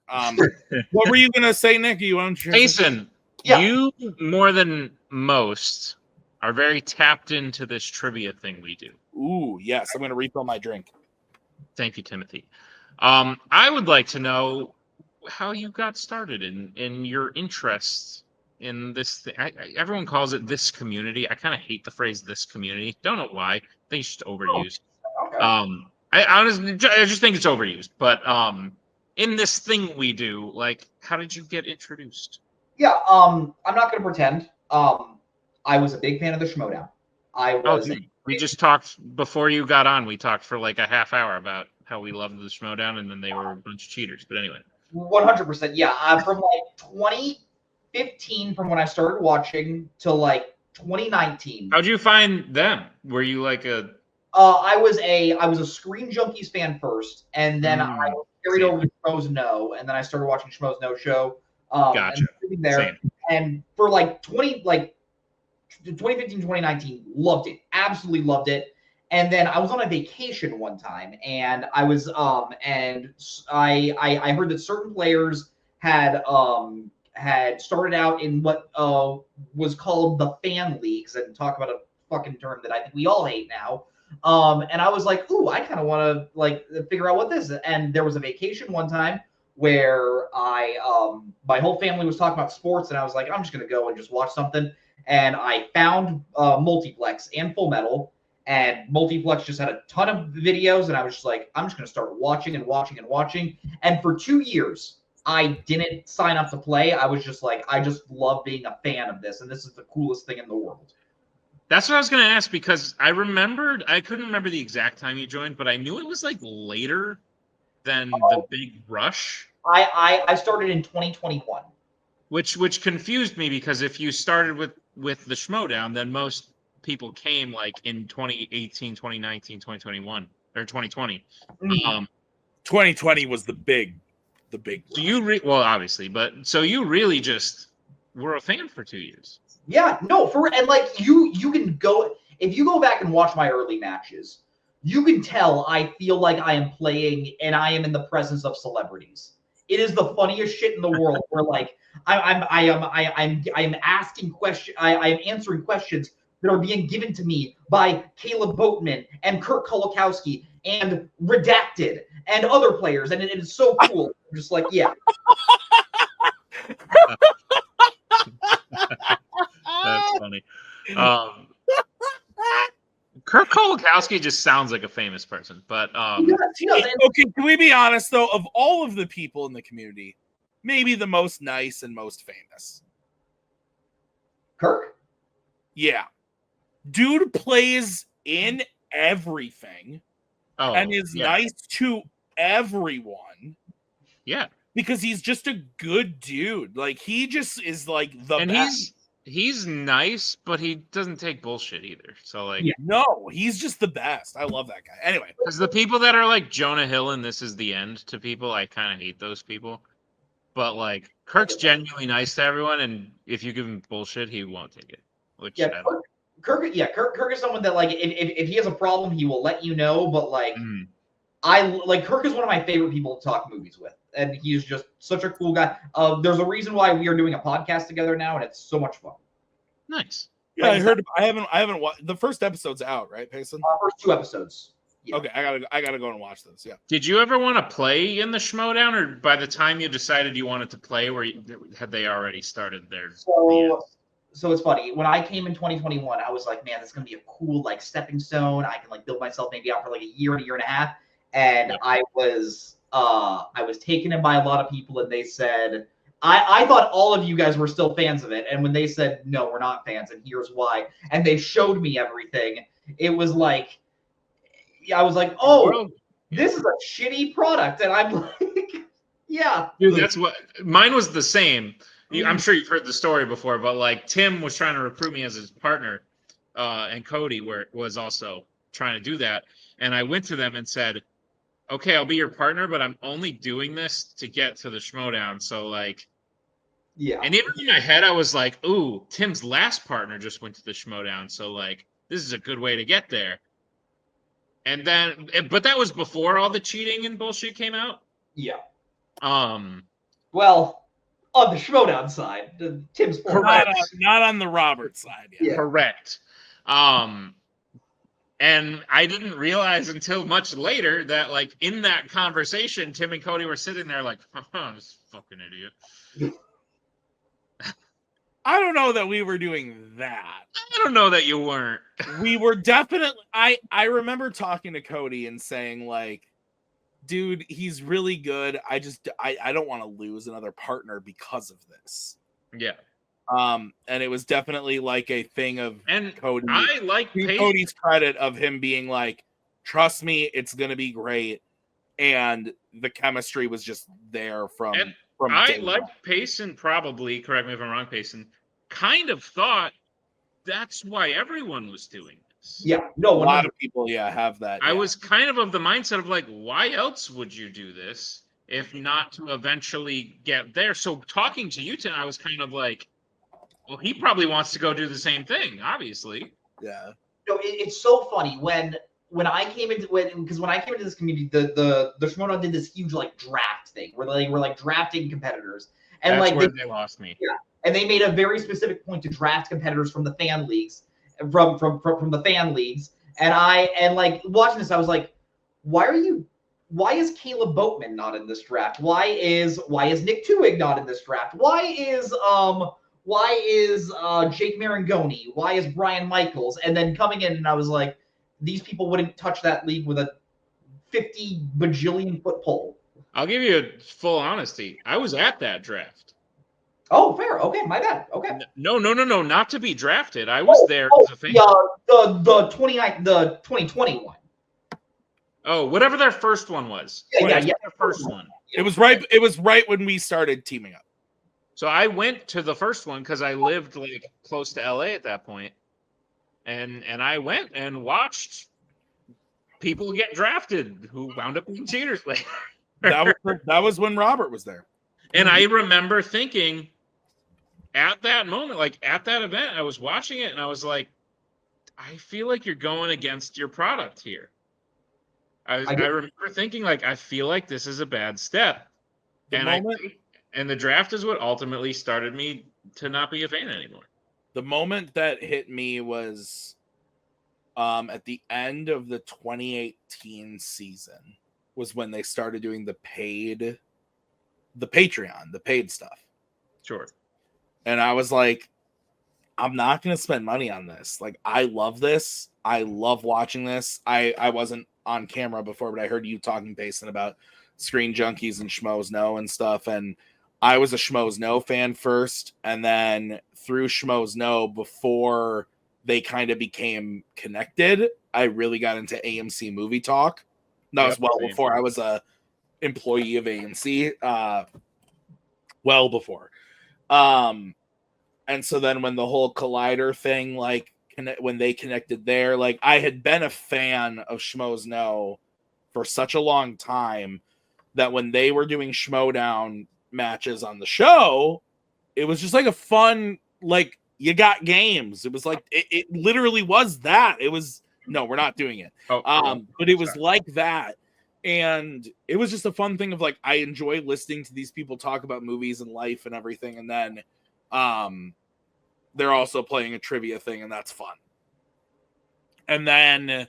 anymore. What were you gonna say, Nick? You want to Jason, you more than most are very tapped into this trivia thing we do. Ooh, yes. I'm gonna refill my drink. Thank you, Timothy. I would like to know how you got started in your interests in this thing. Everyone calls it this community. I kind of hate the phrase "this community." Don't know why. I think it's just overused. Okay. I honestly, I just think it's overused. But in this thing we do, like, how did you get introduced? Yeah, I'm not going to pretend. I was a big fan of the Schmodown. We just talked before you got on. We talked for like a half hour about how we loved the Schmodown, and then they were a bunch of cheaters. But anyway, 100%. Yeah, from like 2015, from when I started watching to like 2019. How'd you find them? Were you like a? I was a Screen Junkies fan first, and then I was carried over to Schmoes No, and then I started watching Schmoes No Show. Gotcha. And there, and for like 2015, 2019, loved it. Absolutely loved it. And then I was on a vacation one time, and I was and I heard that certain players had started out in what was called the fan leagues, and talk about a fucking term that I think we all hate now. And I was like, ooh, I kind of want to like figure out what this is. And there was a vacation one time where my whole family was talking about sports, and I was like, I'm just gonna go and just watch something. And I found Multiplex and Full Metal, and Multiplex just had a ton of videos, and I was just like, I'm just gonna start watching and watching and watching. And for 2 years, I didn't sign up to play. I was just like, I just love being a fan of this, and this is the coolest thing in the world. That's what I was going to ask, because I couldn't remember the exact time you joined, but I knew it was like later than the big rush. I started in 2021. Which confused me, because if you started with the Schmodown, then most people came like in 2018, 2019, 2021, or 2020. 2020 was the big. So obviously, but so you really just were a fan for 2 years. Yeah, no, and like you can go, if you go back and watch my early matches, you can tell I feel like I am playing and I am in the presence of celebrities. It is the funniest shit in the world. Where like I'm asking questions, I am answering questions that are being given to me by Caleb Boatman and Kurt Kolakowski and Redacted and other players, and it is so cool. I'm just like, yeah. That's funny. Kurt Kolakowski just sounds like a famous person, but okay, can we be honest though? Of all of the people in the community, maybe the most nice and most famous. Kirk? Yeah. Dude plays in everything and is nice to everyone. Yeah. Because he's just a good dude. Like, he just is like the best. He's nice, but he doesn't take bullshit either. So like, no, he's just the best. I love that guy. Anyway, because the people that are like Jonah Hill and This Is the End to people, I kind of hate those people. But like, Kirk's genuinely nice to everyone, and if you give him bullshit, he won't take it. Which Kirk is someone that like if he has a problem, he will let you know. But like, Kirk is one of my favorite people to talk movies with, and he's just such a cool guy. There's a reason why we are doing a podcast together now, and it's so much fun. Nice. Yeah, I heard. I haven't watched the first episode's out, right, Payson? First 2 episodes. Yeah. Okay, I gotta go and watch this. Yeah. Did you ever want to play in the Schmodown, or by the time you decided you wanted to play, had they already started their? So it's funny. When I came in 2021, I was like, man, this is gonna be a cool like stepping stone. I can like build myself maybe out for like a year and a half. And I was taken in by a lot of people, and they said, I thought all of you guys were still fans of it. And when they said, no, we're not fans, and here's why, and they showed me everything, it was like, I was like, oh, this is a shitty product. And I'm like, yeah. Dude, that's what mine was the same. I'm sure you've heard the story before, but like Tim was trying to recruit me as his partner, and Cody was also trying to do that. And I went to them and said, okay, I'll be your partner, but I'm only doing this to get to the Schmodown. So like, yeah. And even in my head, I was like, ooh, Tim's last partner just went to the Schmodown. So like, this is a good way to get there. And then, but that was before all the cheating and bullshit came out. Yeah. Well, on the Schmodown side, Tim's point. Correct. Not on the Robert side. Yeah. Correct. And I didn't realize until much later that, like, in that conversation, Tim and Cody were sitting there like, this fucking idiot. I don't know that we were doing that. I don't know that you weren't. We were definitely. I remember talking to Cody and saying, like, dude, he's really good. I don't want to lose another partner because of this. Yeah. And it was definitely like a thing of Cody. I like Cody's credit of him being like, trust me, it's gonna be great. And the chemistry was just there from I like Payson, probably, correct me if I'm wrong, Payson, kind of thought that's why everyone was doing this. Yeah, no, a lot of people, have that. I was kind of the mindset of like, why else would you do this if not to eventually get there? So talking to you, Tim, I was kind of like, well, he probably wants to go do the same thing, obviously. Yeah. No, it's so funny when I came into this community, the Shimono did this huge like draft thing where they were like drafting competitors, and that's like where they lost me. Yeah, and they made a very specific point to draft competitors from the fan leagues, from the fan leagues, and like watching this, I was like, why is Caleb Boatman not in this draft? Why is Nick Tuig not in this draft? Why is Jake Marangoni? Why is Brian Michaels? And then coming in, and I was like, these people wouldn't touch that league with a 50 bajillion foot pole. I'll give you a full honesty. I was at that draft. Oh, fair. Okay, my bad. Okay. No, not to be drafted. I was there as a fan. The 2021. Oh, whatever their first one was. Yeah. Their first one. It was right when we started teaming up. So I went to the first one because I lived like close to LA at that point. And I went and watched people get drafted who wound up being cheaters later. That was when Robert was there. And I remember thinking at that moment, like at that event, I was watching it and I was like, I feel like you're going against your product here. I remember thinking, like, I feel like this is a bad step. And the draft is what ultimately started me to not be a fan anymore. The moment that hit me was at the end of the 2018 season was when they started doing the paid stuff. Sure. And I was like, I'm not going to spend money on this. Like, I love this. I love watching this. I wasn't on camera before, but I heard you talking, Payson, about Screen Junkies and Schmoes Know and stuff. And I was a Schmoes Know fan first. And then through Schmoes Know, before they kind of became connected, I really got into AMC Movie Talk. That was well before I was a employee of AMC. Well before. And so then when the whole Collider thing, like, when they connected there, like, I had been a fan of Schmoes Know for such a long time that when they were doing Schmodown matches on the show, it was just like a fun, like, you got games. It was like, it literally was that. It was, no, we're not doing it. But it was like that. And it was just a fun thing of like, I enjoy listening to these people talk about movies and life and everything. And then they're also playing a trivia thing, and that's fun. And then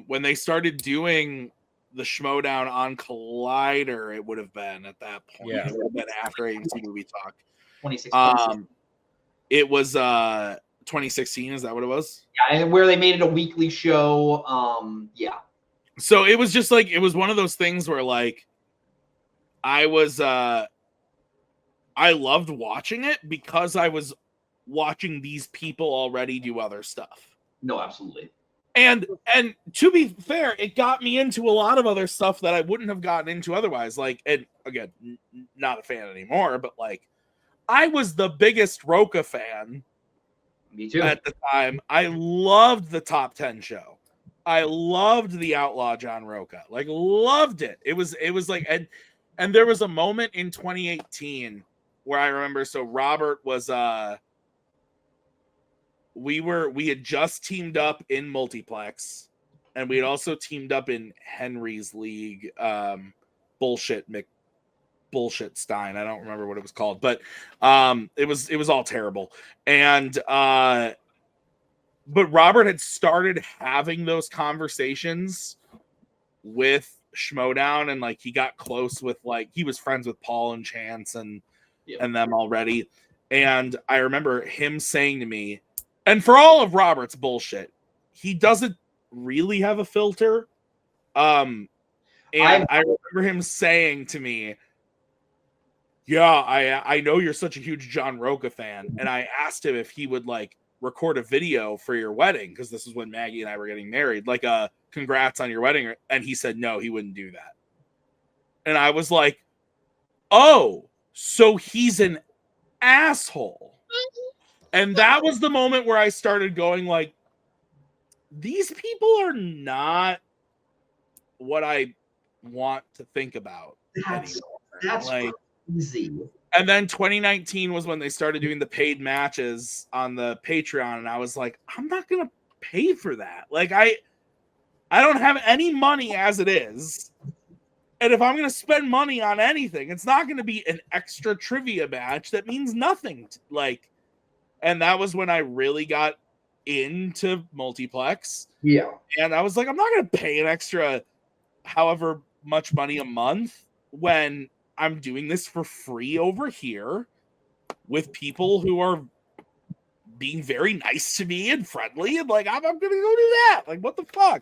when they started doing the Schmodown on Collider, it would have been at that point. Yeah. It would have been after AMC Movie Talk. 2016. It was 2016. Is that what it was? Yeah, and where they made it a weekly show. Yeah. So it was just like, it was one of those things where like I loved watching it because I was watching these people already do other stuff. No, absolutely. And to be fair, it got me into a lot of other stuff that I wouldn't have gotten into otherwise. Like, and again, not a fan anymore, but like, I was the biggest Roca fan. Me too. At the time. I loved the Top 10 show. I loved the Outlaw John Roca. Like, loved it. It was like, and there was a moment in 2018 where I remember, so Robert was we had just teamed up in Multiplex, and we had also teamed up in Henry's League, bullshit bullshit Stein. I don't remember what it was called, but it was all terrible. And but Robert had started having those conversations with Schmodown, and like he got close with, like, he was friends with Paul and Chance and them already. And I remember him saying to me, and for all of Robert's bullshit, he doesn't really have a filter. And I remember him saying to me, yeah, I know you're such a huge John Roca fan. And I asked him if he would like record a video for your wedding, because this is when Maggie and I were getting married, like a congrats on your wedding. And he said no, he wouldn't do that. And I was like, oh, so he's an asshole. And that was the moment where I started going like, these people are not what I want to think about. That's like crazy. And then 2019 was when they started doing the paid matches on the Patreon, and I was like, I'm not gonna pay for that. Like I don't have any money as it is. And if I'm gonna spend money on anything, it's not gonna be an extra trivia match that means nothing. Like, and that was when I really got into multiplex. Yeah. And I was like, I'm not gonna pay an extra however much money a month when I'm doing this for free over here with people who are being very nice to me and friendly, and like I'm gonna go do that. Like, what the fuck?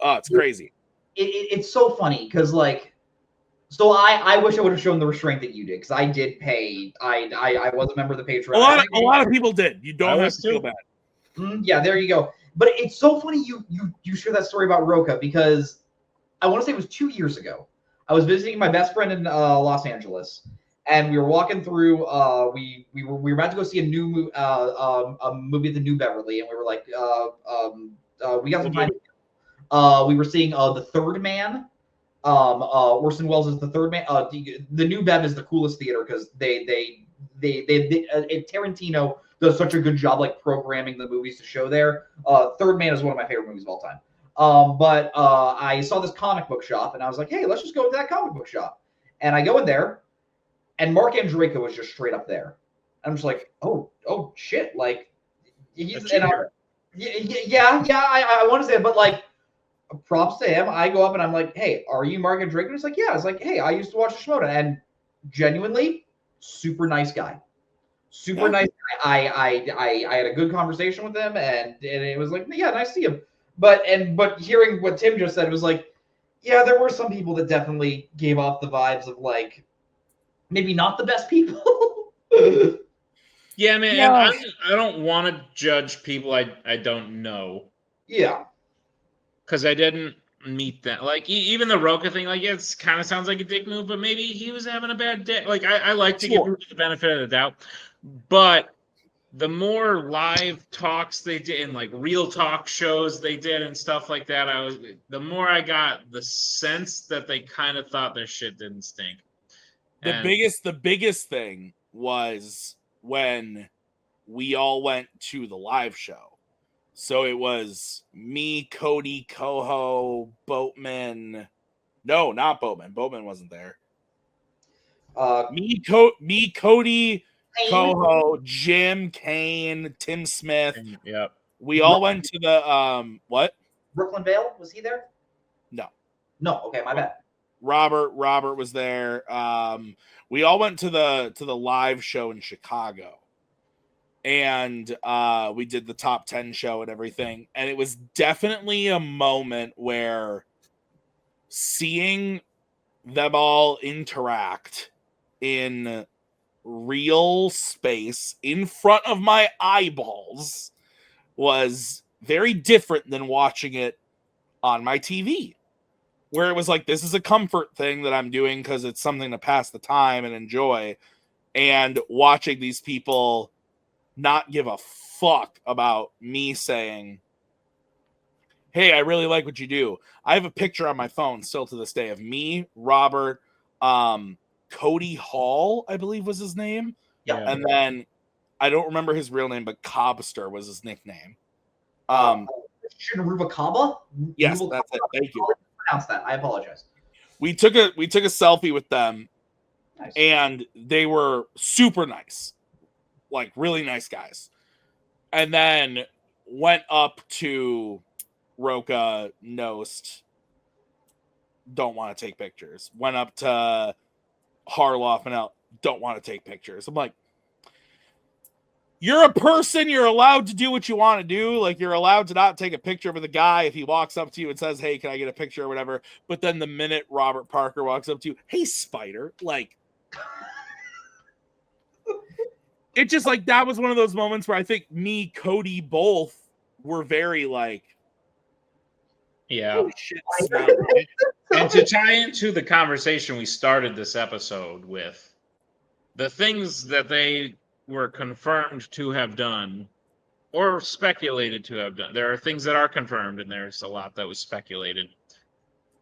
Oh, it's crazy. It's so funny because like, so I wish I would have shown the restraint that you did, because I did pay. I was a member of the Patreon. A lot of people did. You don't have to feel bad. Yeah, there you go. But it's so funny you share that story about Roca, because I want to say it was 2 years ago. I was visiting my best friend in Los Angeles, and we were walking through. We were about to go see a new a movie at the New Beverly, and we were like, we got some time. We were seeing The Third Man. Orson Welles is The Third Man. The New Bev is the coolest theater because they Tarantino does such a good job like programming the movies to show there. Third Man is one of my favorite movies of all time. But I saw this comic book shop, and I was like, hey, let's just go to that comic book shop. And I go in there, and Mark Andreyko was just straight up there. I'm just like, oh shit, like he's and I want to say it, but like, props to him. I go up and I'm like, hey, are you Mark Andreyko? He's like, yeah. It's like, hey, I used to watch the Shimoda, and genuinely super nice guy. Super nice guy. I had a good conversation with him, and it was like, yeah, nice to see him. But hearing what Tim just said, it was like, yeah, there were some people that definitely gave off the vibes of like maybe not the best people. Yeah, man. Yeah. And I don't want to judge people I don't know. Yeah. Because I didn't meet that. Like, even the Roca thing, like, it kind of sounds like a dick move, but maybe he was having a bad day. Like, I like to give the benefit of the doubt. But the more live talks they did and like real talk shows they did and stuff like that, the more I got the sense that they kind of thought their shit didn't stink. The biggest thing was when we all went to the live show. So it was me, Cody, Coho, Boatman. No, not Boatman. Boatman wasn't there. Me, Cody, Coho, Jim, Kane, Tim Smith. Yep. We all went to the what? Brooklyn Vale, was he there? No. Okay, my bad. Robert was there. We all went to the live show in Chicago. And we did the top 10 show and everything. And it was definitely a moment where seeing them all interact in real space in front of my eyeballs was very different than watching it on my TV, where it was like, this is a comfort thing that I'm doing because it's something to pass the time and enjoy. And watching these people not give a fuck about me saying, hey, I really like what you do. I have a picture on my phone still to this day of me, Robert, Cody Hall, I believe was his name. Yeah. And then I don't remember his real name, but Cobster was his nickname. Rubacaba? Yes, that's it. Thank you. Pronounce that. I apologize. We took a selfie with them, Nice. And they were super nice, like really nice guys. And then went up to Roka, Nost, don't want to take pictures. Went up to Harloff and out, don't want to take pictures. I'm like, you're a person. You're allowed to do what you want to do. Like, you're allowed to not take a picture with a guy if he walks up to you and says, hey, can I get a picture or whatever. But then the minute Robert Parker walks up to you, hey, Spider, like, it just like, that was one of those moments where I think me, Cody, both were very like, Yeah. holy shit. And to tie into the conversation we started this episode with, the things that they were confirmed to have done or speculated to have done. There are things that are confirmed, and there's a lot that was speculated.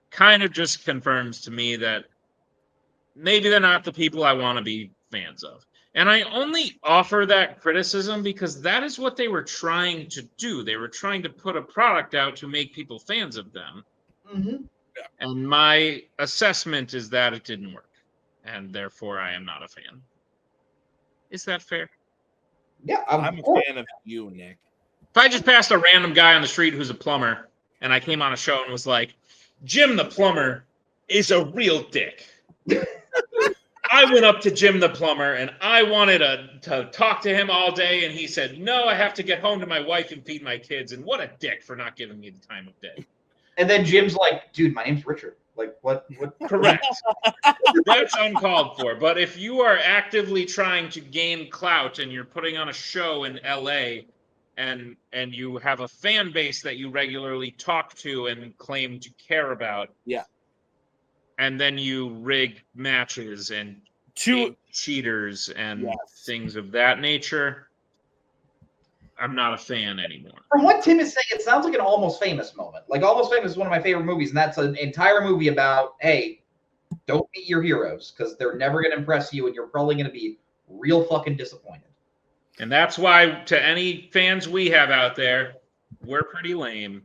Kind of just confirms to me that maybe they're not the people I want to be fans of. And I only offer that criticism because that is what they were trying to do. They were trying to put a product out to make people fans of them. Mm-hmm. And my assessment is that it didn't work. And therefore, I am not a fan. Is that fair? Yeah, I'm a fan of you, Nick. If I just passed a random guy on the street who's a plumber, and I came on a show and was like, Jim the plumber is a real dick. I went up to Jim the plumber, and I wanted to talk to him all day, and he said, no, I have to get home to my wife and feed my kids, and what a dick for not giving me the time of day. And then Jim's like, dude, my name's Richard. Like, what? Correct. That's uncalled for. But if you are actively trying to gain clout and you're putting on a show in LA and you have a fan base that you regularly talk to and claim to care about, yeah, and then you rig matches and cheaters and things of that nature, I'm not a fan anymore. From what Tim is saying, it sounds like an Almost Famous moment. Like, Almost Famous is one of my favorite movies, and that's an entire movie about, hey, don't meet your heroes, because they're never going to impress you, and you're probably going to be real fucking disappointed. And that's why, to any fans we have out there, we're pretty lame.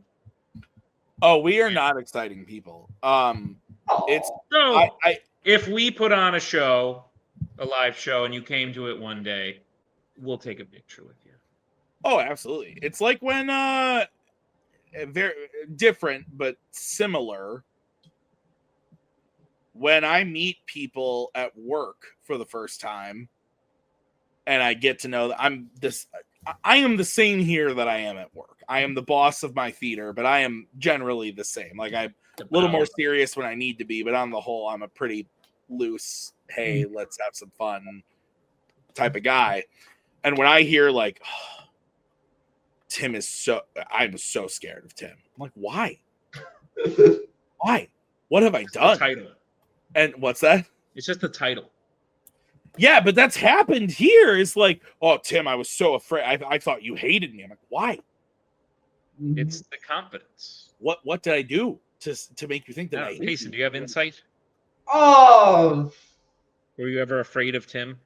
Oh, we are not exciting people. It's so if we put on a show, a live show, and you came to it one day, we'll take a picture with you. Oh, absolutely. It's like when very different but similar. When I meet people at work for the first time and I get to know that I am the same here that I am at work. I am the boss of my theater, but I am generally the same. Like, I'm a little more serious when I need to be, but on the whole, I'm a pretty loose, hey, let's have some fun type of guy. And when I hear like, oh, Tim is I'm so scared of Tim. I'm like, why? Why? What have I done? The title. And what's that? It's just the title. Yeah, but that's happened here. It's like, oh, Tim, I was so afraid. I thought you hated me. I'm like, why? It's the confidence. What did I do to make you think that I hate Payson, you? do you have insight? Oh. Were you ever afraid of Tim?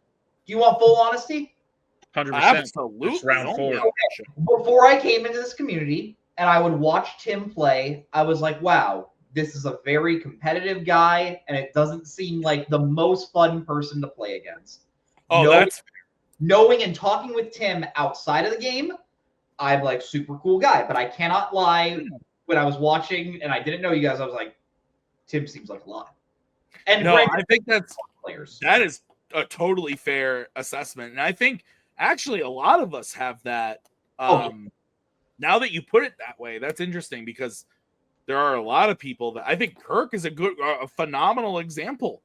Do you want full honesty? 100%. Absolutely. It's round 4. Okay. Before I came into this community and I would watch Tim play, I was like, wow, this is a very competitive guy, and it doesn't seem like the most fun person to play against. Oh, that's knowing and talking with Tim outside of the game, I'm like, super cool guy. But I cannot lie, when I was watching and I didn't know you guys, I was like, Tim seems like a lot. And no, I think players. That is a totally fair assessment. And I think actually a lot of us have that. Now that you put it that way, that's interesting because there are a lot of people that I think Kirk is a phenomenal example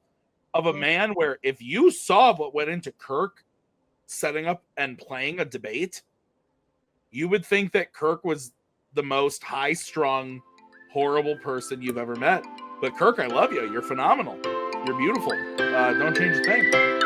of a man where if you saw what went into Kirk setting up and playing a debate, you would think that Kirk was the most high-strung, horrible person you've ever met. But Kirk, I love you. You're phenomenal. You're beautiful. Don't change a thing.